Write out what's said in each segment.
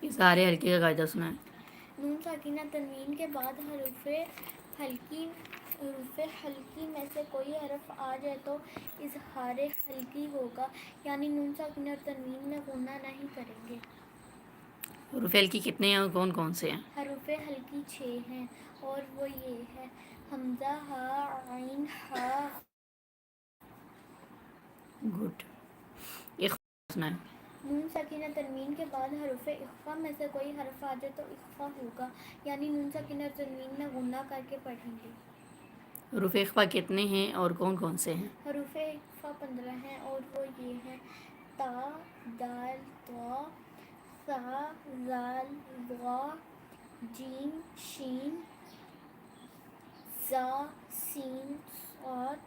یہ سارے ہلکی کا قاعدہ سنا ہے. نون ساکینہ تنوین کے بعد حروف حلقی میں سے کوئی حرف آ جائے تو اظہار حلقی ہوگا، یعنی نون ساکینہ اور تنوین میں غنہ نہیں کریں گے. حروف ہلکی کتنے ہیں اور کون کون سے ہیں؟ حروف حلقی 6 ہیں اور وہ یہ ہے: حمزہ، ہا، عین، ہا. گڈ. اخفا سنا ہے. نون ساکینہ تنوین کے بعد حروف اخفا میں سے کوئی حرف آ جائے تو اخفا ہوگا، یعنی نون ساکینہ اور تنوین میں غنہ کر کے پڑھیں گے. حروف اخفا کتنے ہیں اور کون کون سے ہیں؟ حروف اخفا 15 ہیں اور وہ یہ ہیں: تا، دال، طا، ثا، ذال، ظا، جیم، شین، ظا، سین، ضاد،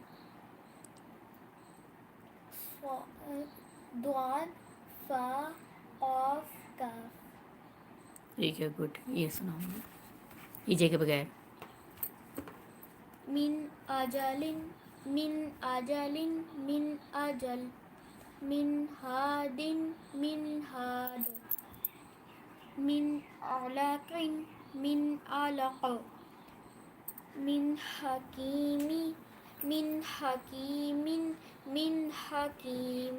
فا، قاف، کاف. ٹھیک ہے. گڈ. یہ سنا ہوں ایجے کے بغیر. من آجال، من آجال، من آجل، من ہاد، من ہاد، من اعلاق، من اعلق، من حکیم، من حکیم، من حکیم،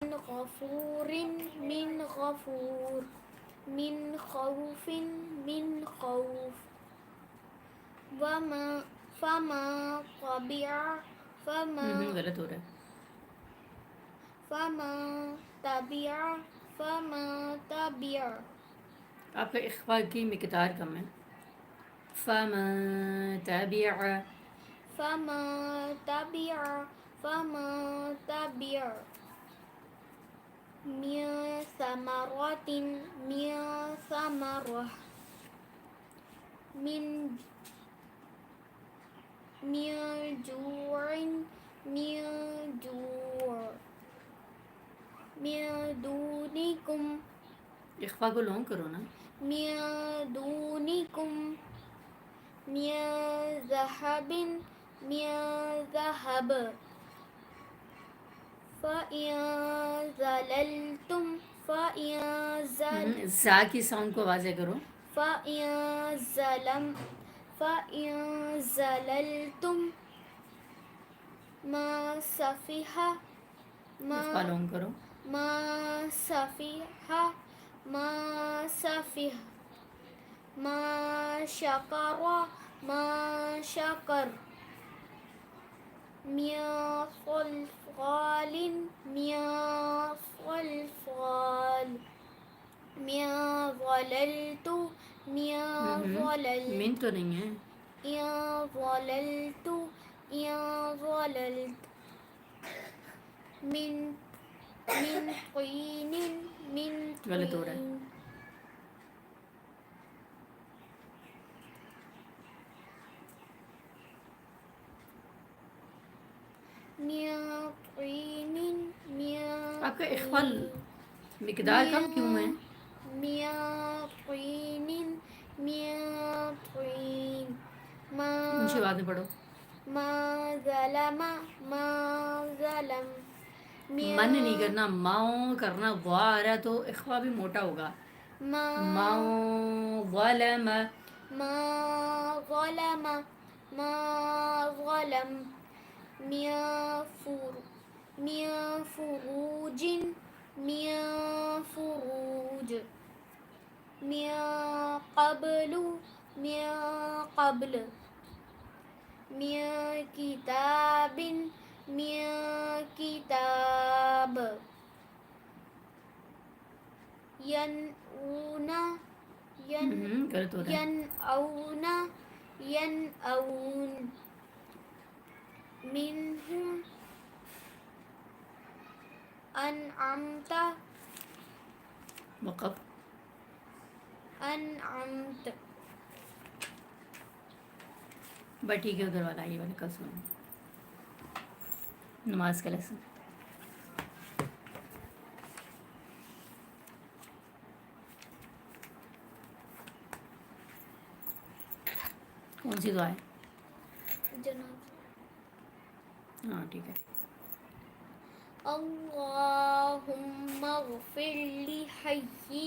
من غفور، من غفور، من خوف، من خوف. فما طبع، غلط ہو رہا ہے. فما طبع، فما طبع. آپ کا اخفا کی مقدار کم ہے. فما تابع. فما طبع، فما طبع. من ثمرات، من ثمرة، من جوع، من جوع. من دونکم، اخفا کو لونگ کرو نا. من دونکم. من ذهب، من ذهب. فإن زللتم، زا کی ساؤنڈ کو واضح کرو. فإن زللتم ما سفح، اخفا لونگ کرو. ما سفح، ما سفح. ما شکر، ما شکر. من صلصال، من صلصال. من ظللت، من ظللت. من تو نہیں ہے. إن ظللت، إن ظللت. من طين، من غلط ہو رہا ہے. طين. من طين، من آپ کا اخفا طين. مقدار کم کیوں ہے؟ من طين، من طين. اونچی آواز میں پڑھو. ما ظلم، ما ظلم. من نہیں کرنا، ماؤں کرنا. وا آ رہا تو اخفا بھی موٹا ہوگا. ماؤں ظلم. ما ظلم، ما ظلم. من فروج، من فروج. من قبل، من قبل. من کتاب، من کتاب. ینعون، غلط ہو رہا ہے. ینعون، ینعون. منهم انعمت، وقف. انعمت. بس ٹھیک ہے. ادھر والا یہ والا کل سنو. نماز کا لیسن. کون سی دعا ہے؟ جناب ہاں ٹھیک ہے. اللهم اغفر لحينا